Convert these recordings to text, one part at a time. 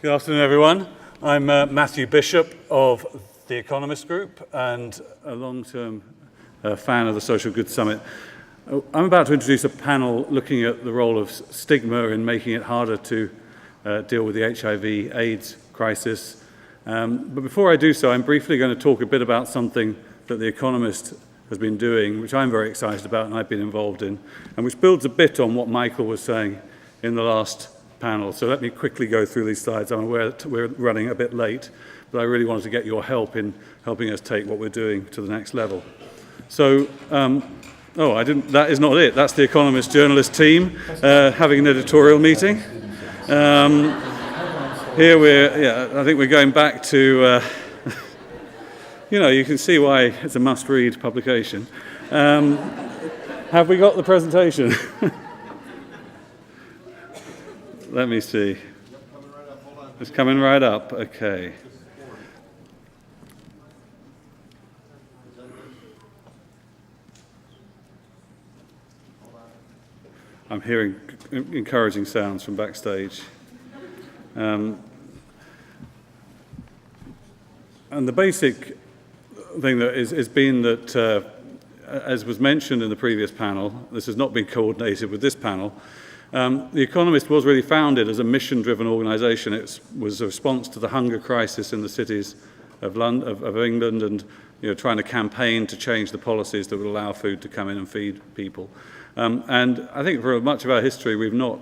Good afternoon, everyone. I'm Matthew Bishop of the Economist Group and a long-term fan of the Social Good Summit. I'm about to introduce a panel looking at the role of stigma in making it harder to deal with the HIV/AIDS crisis. But before I do so, I'm briefly going to talk a bit about something that the Economist has been doing, which I'm very excited about and I've been involved in, and which builds a bit on what Michael was saying in the last panel. So let me quickly go through these slides. I'm aware that we're running a bit late, but I really wanted to get your help in helping us take what we're doing to the next level. So, that is not it. That's the Economist journalist team having an editorial meeting. Here I think we're going back to, you can see why it's a must-read publication. Have we got the presentation? Let me see. It's coming right up. Okay. I'm hearing encouraging sounds from backstage. And the basic thing that has been that, as was mentioned in the previous panel, this has not been coordinated with this panel. The Economist was really founded as a mission-driven organisation. It was a response to the hunger crisis in the cities of England and trying to campaign to change the policies that would allow food to come in and feed people. And I think for much of our history, we've not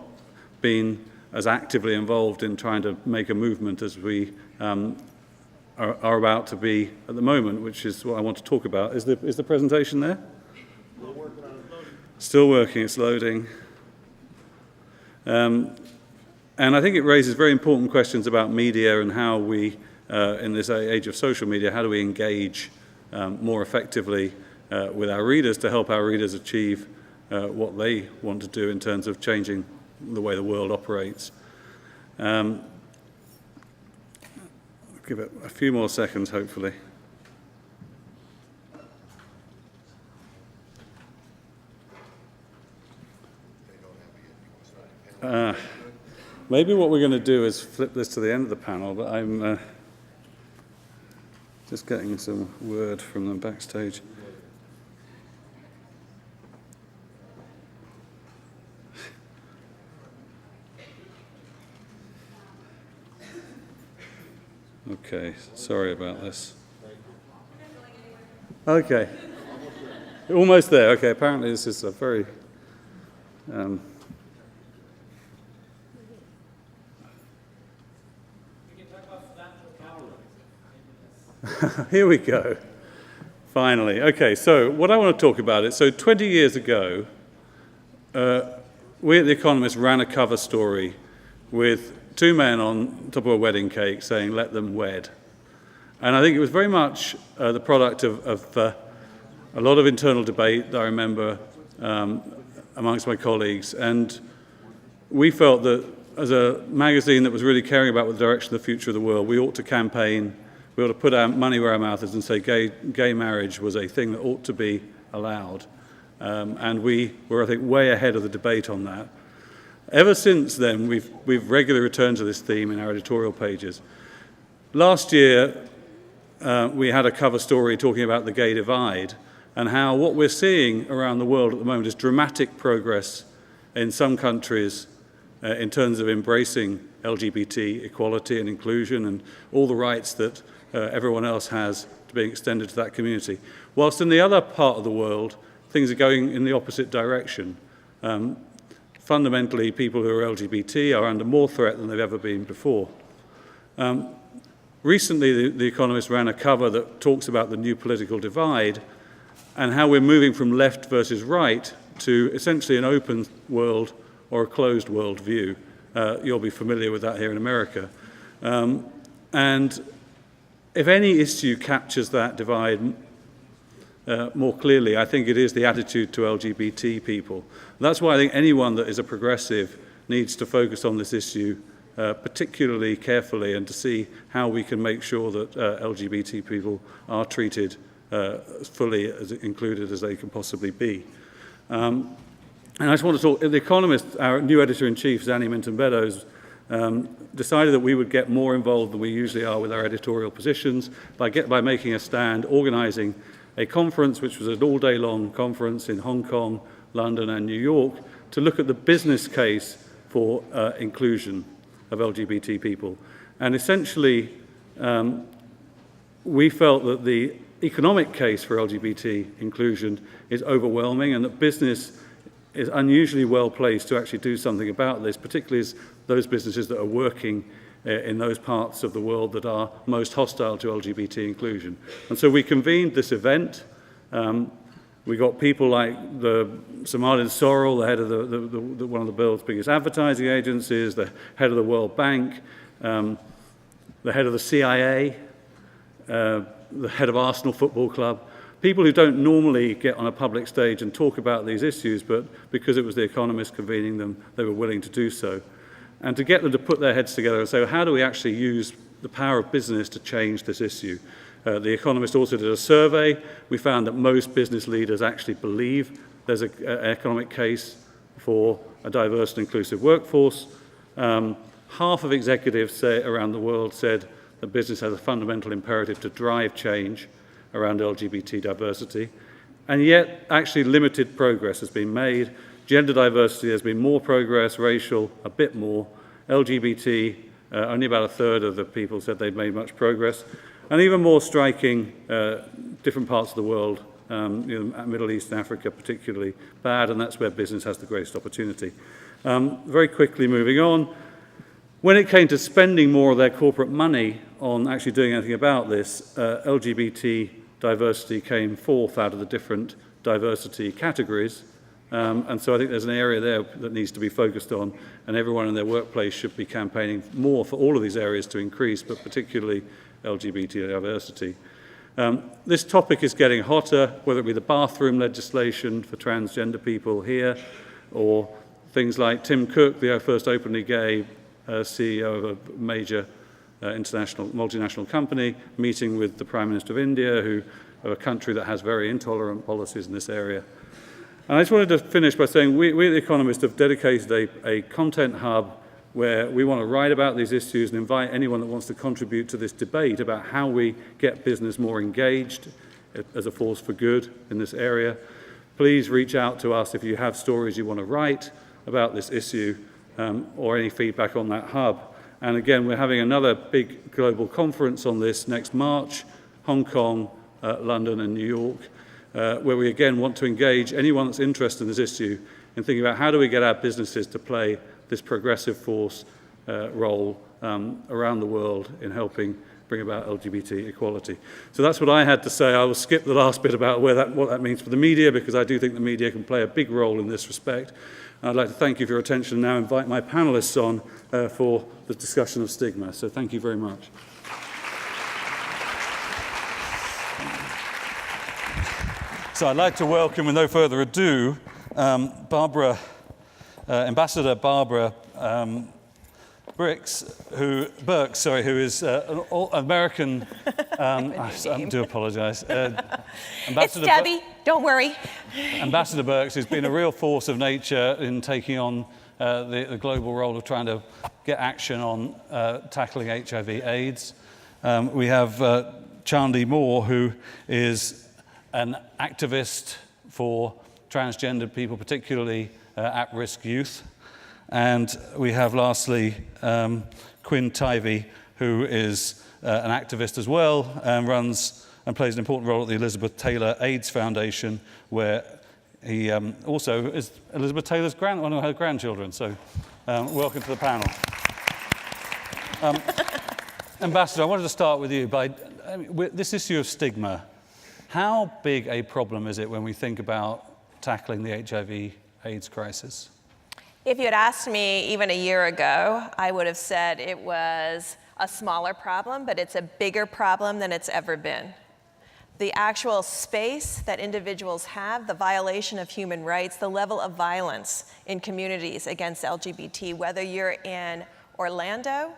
been as actively involved in trying to make a movement as we are about to be at the moment, which is what I want to talk about. Is the presentation there? We're working on it. Still working, it's loading. And I think it raises very important questions about media and how we, in this age of social media, how do we engage more effectively with our readers to help our readers achieve what they want to do in terms of changing the way the world operates. Give it a few more seconds, hopefully. Maybe what we're going to do is flip this to the end of the panel, but I'm just getting some word from them backstage. Okay, sorry about this. Okay, almost there. Okay, apparently this is a very... Here we go. Finally. Okay, so what I want to talk about is, so 20 years ago, we at The Economist ran a cover story with two men on top of a wedding cake saying, "Let them wed." And I think it was very much the product of a lot of internal debate that I remember amongst my colleagues. And we felt that as a magazine that was really caring about the direction of the future of the world, we ought to campaign. We ought to put our money where our mouth is and say gay marriage was a thing that ought to be allowed. And we were, I think, way ahead of the debate on that. Ever since then, we've regularly returned to this theme in our editorial pages. Last year, we had a cover story talking about the gay divide and how what we're seeing around the world at the moment is dramatic progress in some countries in terms of embracing LGBT equality and inclusion and all the rights that everyone else has to being extended to that community. Whilst in the other part of the world, things are going in the opposite direction. Fundamentally, people who are LGBT are under more threat than they've ever been before. Recently, the Economist ran a cover that talks about the new political divide and how we're moving from left versus right to essentially an open world or a closed world view. You'll be familiar with that here in America. And if any issue captures that divide more clearly, I think it is the attitude to LGBT people. That's why I think anyone that is a progressive needs to focus on this issue particularly carefully and to see how we can make sure that LGBT people are treated fully as included as they can possibly be. And I just want to talk, The Economist, our new editor-in-chief, Zanny Minton Beddoes, decided that we would get more involved than we usually are with our editorial positions by making a stand, organizing a conference, which was an all-day-long conference in Hong Kong, London, and New York, to look at the business case for inclusion of LGBT people. And essentially, we felt that the economic case for LGBT inclusion is overwhelming, and that business is unusually well placed to actually do something about this, particularly as those businesses that are working in those parts of the world that are most hostile to LGBT inclusion. And so we convened this event. We got people like Martin Sorrell, the head of one of the world's biggest advertising agencies, the head of the World Bank, the head of the CIA, the head of Arsenal Football Club, people who don't normally get on a public stage and talk about these issues, but because it was the Economist convening them, they were willing to do so. And to get them to put their heads together and say, well, how do we actually use the power of business to change this issue? The Economist also did a survey. We found that most business leaders actually believe there's an economic case for a diverse and inclusive workforce. Half of executives around the world said that business has a fundamental imperative to drive change around LGBT diversity, and yet actually limited progress has been made. Gender diversity, there's been more progress, racial, a bit more. LGBT, only about a third of the people said they'd made much progress. And even more striking, different parts of the world, Middle East and Africa particularly bad, and that's where business has the greatest opportunity. Very quickly moving on, when it came to spending more of their corporate money on actually doing anything about this, LGBT diversity came fourth out of the different diversity categories. And so I think there's an area there that needs to be focused on, and everyone in their workplace should be campaigning more for all of these areas to increase, but particularly LGBT diversity. This topic is getting hotter, whether it be the bathroom legislation for transgender people here, or things like Tim Cook, the first openly gay CEO of a major multinational company, meeting with the Prime Minister of India, of a country that has very intolerant policies in this area. And I just wanted to finish by saying we at The Economist have dedicated a content hub where we want to write about these issues and invite anyone that wants to contribute to this debate about how we get business more engaged as a force for good in this area. Please reach out to us if you have stories you want to write about this issue, or any feedback on that hub. And again, we're having another big global conference on this next March, Hong Kong, London and New York, where we again want to engage anyone that's interested in this issue in thinking about how do we get our businesses to play this progressive force role around the world in helping bring about LGBT equality. So that's what I had to say. I will skip the last bit about what that means for the media, because I do think the media can play a big role in this respect. I'd like to thank you for your attention and now invite my panelists on for the discussion of stigma. So thank you very much. So I'd like to welcome, with no further ado, Ambassador Deborah Birx, who is an American. I do apologise. It's Debbie. Don't worry. Ambassador Birx has been a real force of nature in taking on the global role of trying to get action on tackling HIV/AIDS. We have Chandi Moore, who is an activist for transgender people, particularly at-risk youth. And we have, lastly, Quinn Tivey, who is an activist as well, and runs and plays an important role at the Elizabeth Taylor AIDS Foundation, where he also is Elizabeth Taylor's one of her grandchildren. So welcome to the panel. Ambassador, I wanted to start with you with this issue of stigma. How big a problem is it when we think about tackling the HIV/AIDS crisis? If you had asked me even a year ago, I would have said it was a smaller problem, but it's a bigger problem than it's ever been. The actual space that individuals have, the violation of human rights, the level of violence in communities against LGBT, whether you're in Orlando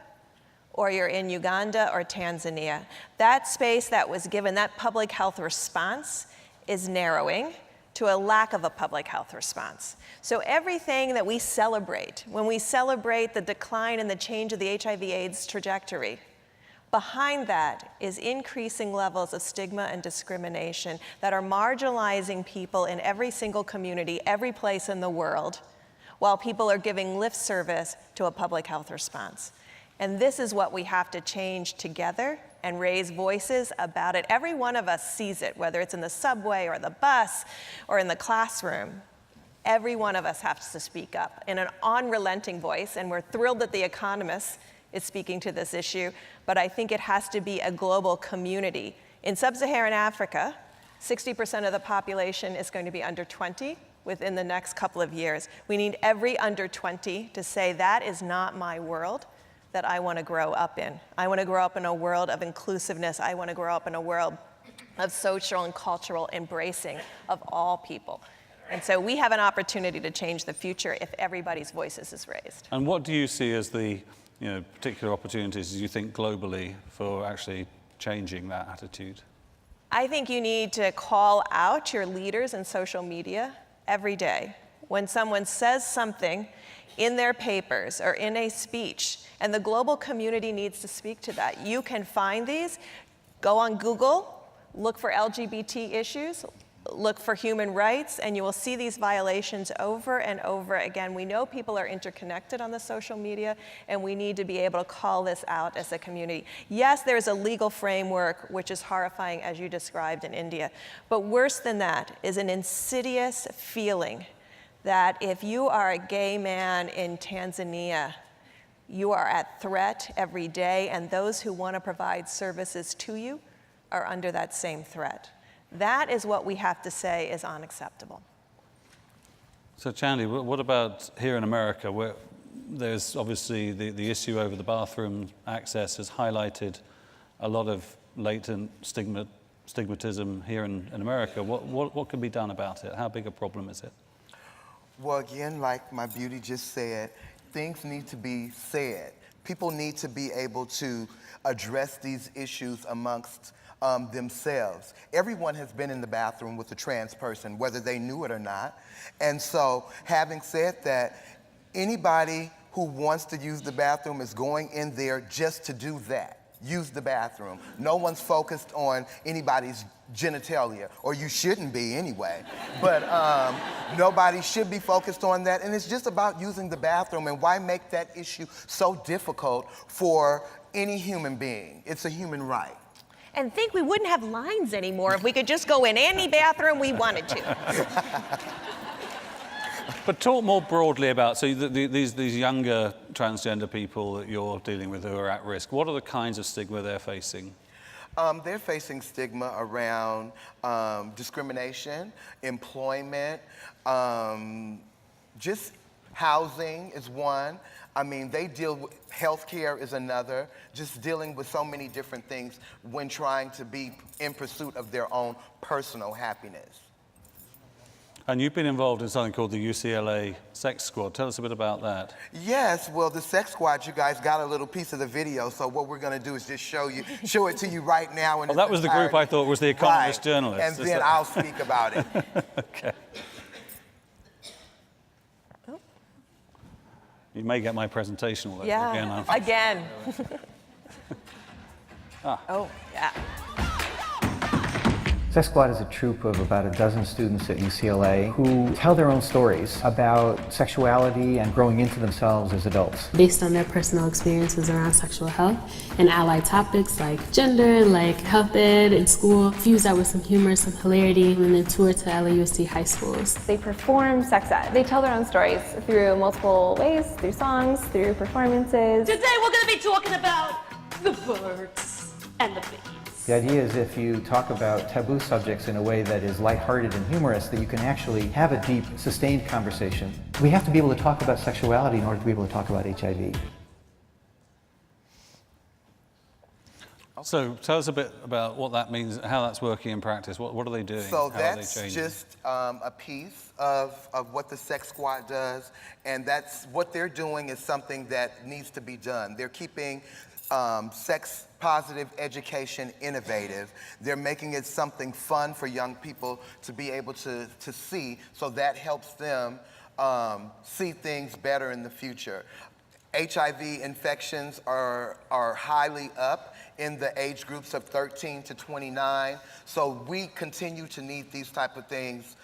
or you're in Uganda or Tanzania, that space that was given, that public health response is narrowing. to a lack of a public health response. So everything that we celebrate, when we celebrate the decline and the change of the HIV/AIDS trajectory, behind that is increasing levels of stigma and discrimination that are marginalizing people in every single community, every place in the world, while people are giving lip service to a public health response. And this is what we have to change together and raise voices about it. Every one of us sees it, whether it's in the subway or the bus or in the classroom. Every one of us has to speak up in an unrelenting voice, and we're thrilled that The Economist is speaking to this issue, but I think it has to be a global community. In sub-Saharan Africa, 60% of the population is going to be under 20 within the next couple of years. We need every under 20 to say, that is not my world that I want to grow up in. I want to grow up in a world of inclusiveness. I want to grow up in a world of social and cultural embracing of all people. And so we have an opportunity to change the future if everybody's voices is raised. And what do you see as the particular opportunities, as you think, globally for actually changing that attitude? I think you need to call out your leaders in social media every day. When someone says something in their papers or in a speech, and the global community needs to speak to that. You can find these. Go on Google, look for LGBT issues, look for human rights, and you will see these violations over and over again. We know people are interconnected on the social media, and we need to be able to call this out as a community. Yes, there's a legal framework, which is horrifying, as you described in India, but worse than that is an insidious feeling that if you are a gay man in Tanzania, you are at threat every day, and those who want to provide services to you are under that same threat. That is what we have to say is unacceptable. So Chandi, what about here in America, where there's obviously the issue over the bathroom access has highlighted a lot of latent stigmatism here in America. What can be done about it? How big a problem is it? Well, again, like my beauty just said, things need to be said. People need to be able to address these issues amongst themselves. Everyone has been in the bathroom with a trans person, whether they knew it or not. And so, having said that, anybody who wants to use the bathroom is going in there just to do that. Use the bathroom. No one's focused on anybody's genitalia, or you shouldn't be anyway. But nobody should be focused on that, and it's just about using the bathroom. And why make that issue so difficult for any human being? It's a human right. And think we wouldn't have lines anymore if we could just go in any bathroom we wanted to. But talk more broadly about, so these younger transgender people that you're dealing with who are at risk, what are the kinds of stigma they're facing? They're facing stigma around discrimination, employment, just housing is one. I mean, they deal with healthcare is another, just dealing with so many different things when trying to be in pursuit of their own personal happiness. And you've been involved in something called the UCLA Sex Squad. Tell us a bit about that. Yes, well, the Sex Squad, you guys got a little piece of the video, so what we're going to do is just show it to you right now. Well, that was the group I thought was the Economist journalists. And then I'll speak about it. Okay. You may get my presentation all over again. Again. Oh, yeah. Sex Squad is a troupe of about a dozen students at UCLA who tell their own stories about sexuality and growing into themselves as adults. Based on their personal experiences around sexual health and allied topics like gender, like health ed in school, fuse that with some humor, some hilarity, and then tour to LAUSD high schools. They perform sex ed. They tell their own stories through multiple ways, through songs, through performances. Today we're going to be talking about the birds and the bees. The idea is if you talk about taboo subjects in a way that is lighthearted and humorous, that you can actually have a deep, sustained conversation. We have to be able to talk about sexuality in order to be able to talk about HIV. So tell us a bit about what that means, how that's working in practice. What are they doing? So how that's are they changing? just a piece of what the Sex Squad does, and that's what they're doing is something that needs to be done. They're keeping sex positive education innovative. They're making it something fun for young people to be able to see, so that helps them see things better in the future. HIV infections are highly up in the age groups of 13 to 29, so we continue to need these type of things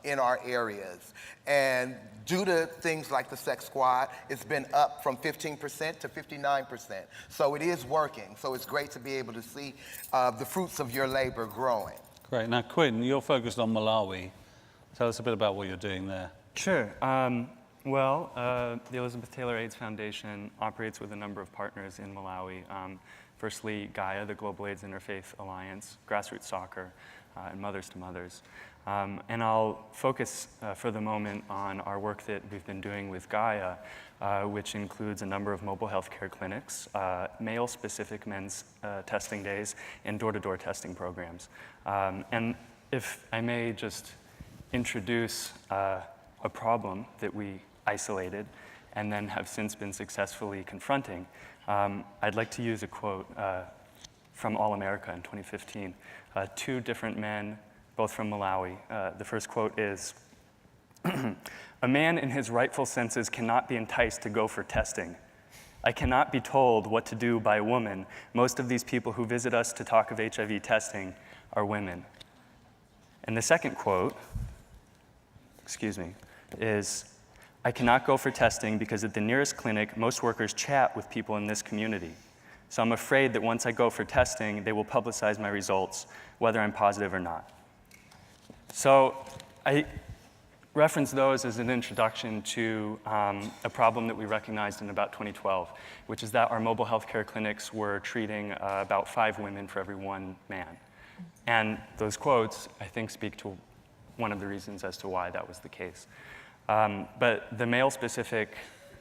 in our areas. And due to things like the Sex Squad, it's been up from 15% to 59%. So it is working. So it's great to be able to see the fruits of your labor growing. Great. Now, Quinn, you're focused on Malawi. Tell us a bit about what you're doing there. Sure. Well, the Elizabeth Taylor AIDS Foundation operates with a number of partners in Malawi. Firstly, Gaia, the Global AIDS Interfaith Alliance, Grassroots Soccer, and Mothers to Mothers. And I'll focus for the moment on our work that we've been doing with Gaia, which includes a number of mobile healthcare clinics, male-specific men's testing days, and door-to-door testing programs. And if I may just introduce a problem that we isolated and then have since been successfully confronting, I'd like to use a quote from All America in 2015. Two different men, both from Malawi. The first quote is, "A man in his rightful senses cannot be enticed to go for testing. I cannot be told what to do by a woman. Most of these people who visit us to talk of HIV testing are women." And the second quote, is, "I cannot go for testing because at the nearest clinic, most workers chat with people in this community. So I'm afraid that once I go for testing, they will publicize my results, whether I'm positive or not." So I reference those as an introduction to a problem that we recognized in about 2012, which is that our mobile healthcare clinics were treating about 5 women for every 1 man. And those quotes, I think, speak to one of the reasons as to why that was the case. But the male-specific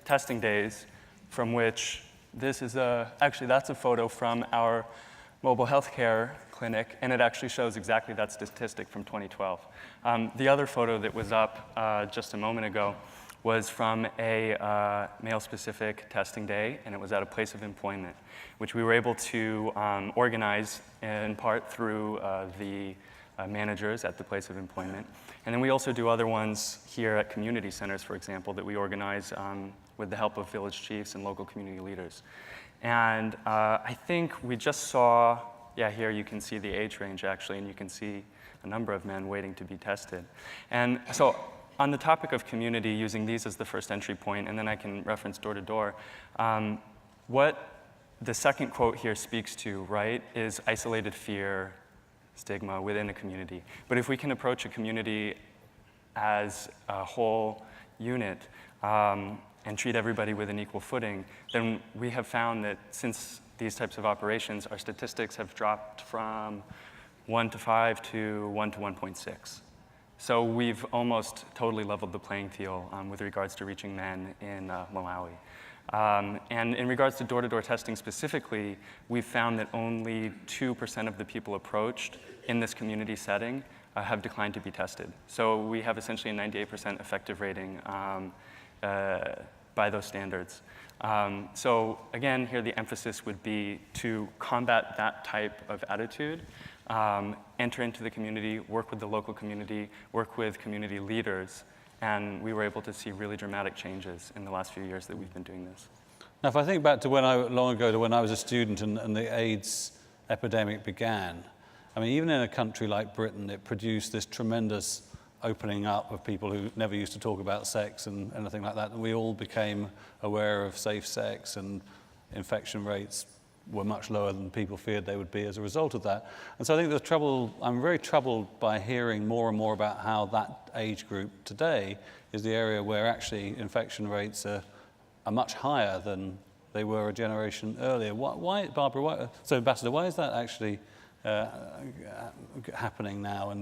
testing days, from which this is actually that's a photo from our mobile healthcare clinic, and it actually shows exactly that statistic from 2012. The other photo that was up just a moment ago was from a male-specific testing day, and it was at a place of employment, which we were able to organize in part through the managers at the place of employment. And then we also do other ones here at community centers, for example, that we organize with the help of village chiefs and local community leaders. And I think we just saw, here you can see the age range actually, and you can see a number of men waiting to be tested. And so on the topic of community, using these as the first entry point, and then I can reference door to door, what the second quote here speaks to, right, is isolated fear, stigma within a community. But if we can approach a community as a whole unit and treat everybody with an equal footing, then we have found that since these types of operations, our statistics have dropped from 1 to 5 to 1 to 1.6. So we've almost totally leveled the playing field with regards to reaching men in Malawi. And in regards to door-to-door testing specifically, we've found that only 2% of the people approached in this community setting have declined to be tested. So we have essentially a 98% effective rating by those standards. So again, here the emphasis would be to combat that type of attitude, enter into the community, work with the local community, work with community leaders, and we were able to see really dramatic changes in the last few years that we've been doing this. Now, if I think back to when I was a student and the AIDS epidemic began, I mean, even in a country like Britain, it produced this tremendous opening up of people who never used to talk about sex and anything like that. And we all became aware of safe sex, and infection rates were much lower than people feared they would be as a result of that. And so I think I'm very troubled by hearing more and more about how that age group today is the area where actually infection rates are much higher than they were a generation earlier. Why, Barbara, Ambassador, why is that actually happening now?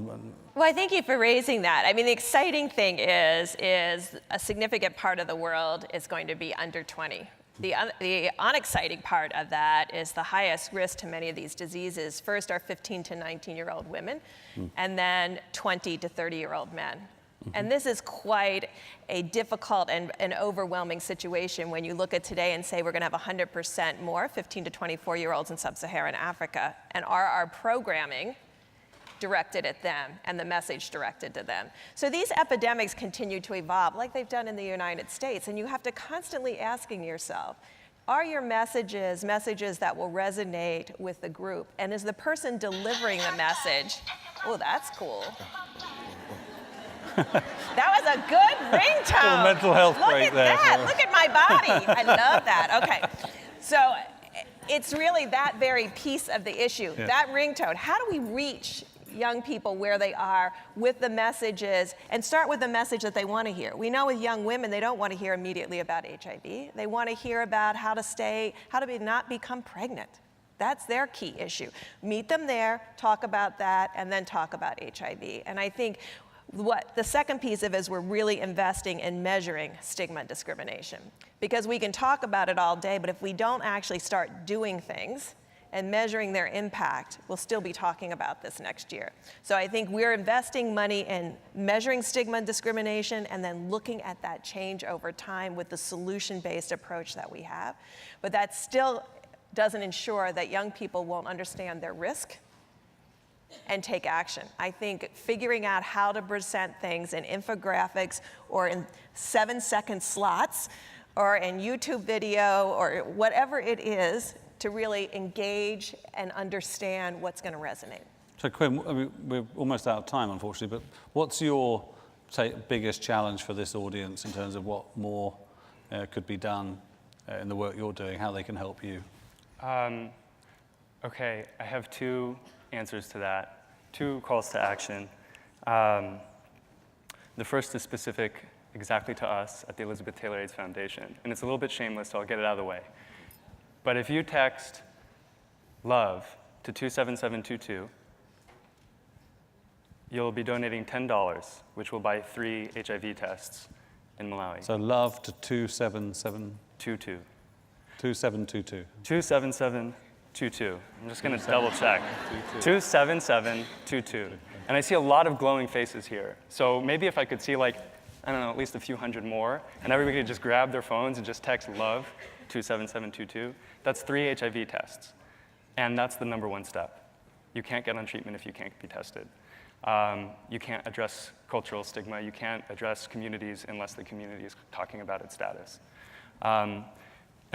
Well, thank you for raising that. I mean, the exciting thing is a significant part of the world is going to be under 20. The unexciting part of that is the highest risk to many of these diseases. First are 15 to 19-year-old women, and then 20 to 30-year-old men. And this is quite a difficult and overwhelming situation when you look at today and say we're going to have 100% more 15 to 24-year-olds in sub-Saharan Africa, and are our programming directed at them and the message directed to them. So these epidemics continue to evolve like they've done in the United States, and you have to constantly asking yourself, are your messages that will resonate with the group? And is the person delivering the message, oh, that's cool. That was a good ringtone. Little mental health break there. Look at that, look at my body. I love that, okay. So it's really that very piece of the issue, that ringtone. How do we reach young people where they are with the messages and start with the message that they want to hear? We know with young women, they don't want to hear immediately about HIV. They want to hear about how to not become pregnant. That's their key issue. Meet them there, talk about that, and then talk about HIV. And I think what the second piece of it is we're really investing in measuring stigma and discrimination. Because we can talk about it all day, but if we don't actually start doing things and measuring their impact, we'll still be talking about this next year. So I think we're investing money in measuring stigma and discrimination and then looking at that change over time with the solution-based approach that we have. But that still doesn't ensure that young people won't understand their risk and take action. I think figuring out how to present things in infographics or in 7-second slots or in YouTube video or whatever it is to really engage and understand what's going to resonate. So Quinn, I mean, we're almost out of time, unfortunately, but what's your biggest challenge for this audience in terms of what more could be done in the work you're doing, how they can help you? Okay, I have two answers to that, two calls to action. The first is specific exactly to us at the Elizabeth Taylor AIDS Foundation, and it's a little bit shameless, so I'll get it out of the way. But if you text love to 27722, you'll be donating $10, which will buy 3 HIV tests in Malawi. So love to 27722. 2722. 27722. I'm just going to double check. 27722. And I see a lot of glowing faces here. So maybe if I could see like, I don't know, at least a few hundred more, and everybody could just grab their phones and just text love 27722. That's 3 HIV tests. And that's the number one step. You can't get on treatment if you can't be tested. You can't address cultural stigma. You can't address communities unless the community is talking about its status. And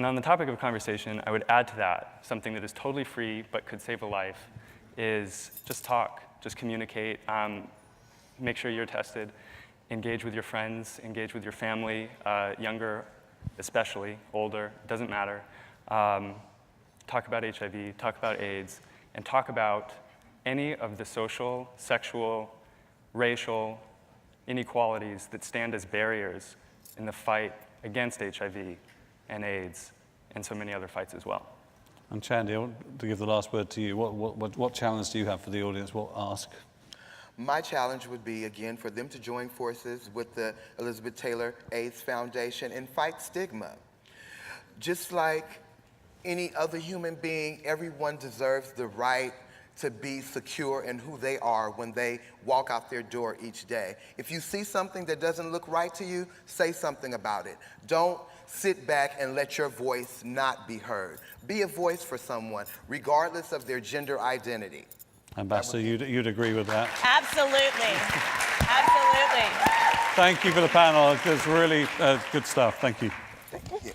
on the topic of conversation, I would add to that something that is totally free but could save a life is just talk, just communicate, make sure you're tested, engage with your friends, engage with your family, younger especially, older, doesn't matter. Talk about HIV, talk about AIDS, and talk about any of the social, sexual, racial inequalities that stand as barriers in the fight against HIV and AIDS, and so many other fights as well. And Chandi, I want to give the last word to you. What challenge do you have for the audience? What ask? My challenge would be, again, for them to join forces with the Elizabeth Taylor AIDS Foundation and fight stigma. Just like any other human being, everyone deserves the right to be secure in who they are when they walk out their door each day. If you see something that doesn't look right to you, say something about it. Don't sit back and let your voice not be heard. Be a voice for someone, regardless of their gender identity. Ambassador, you'd agree with that? Absolutely. Absolutely. Thank you for the panel. It's really good stuff. Thank you. Thank you.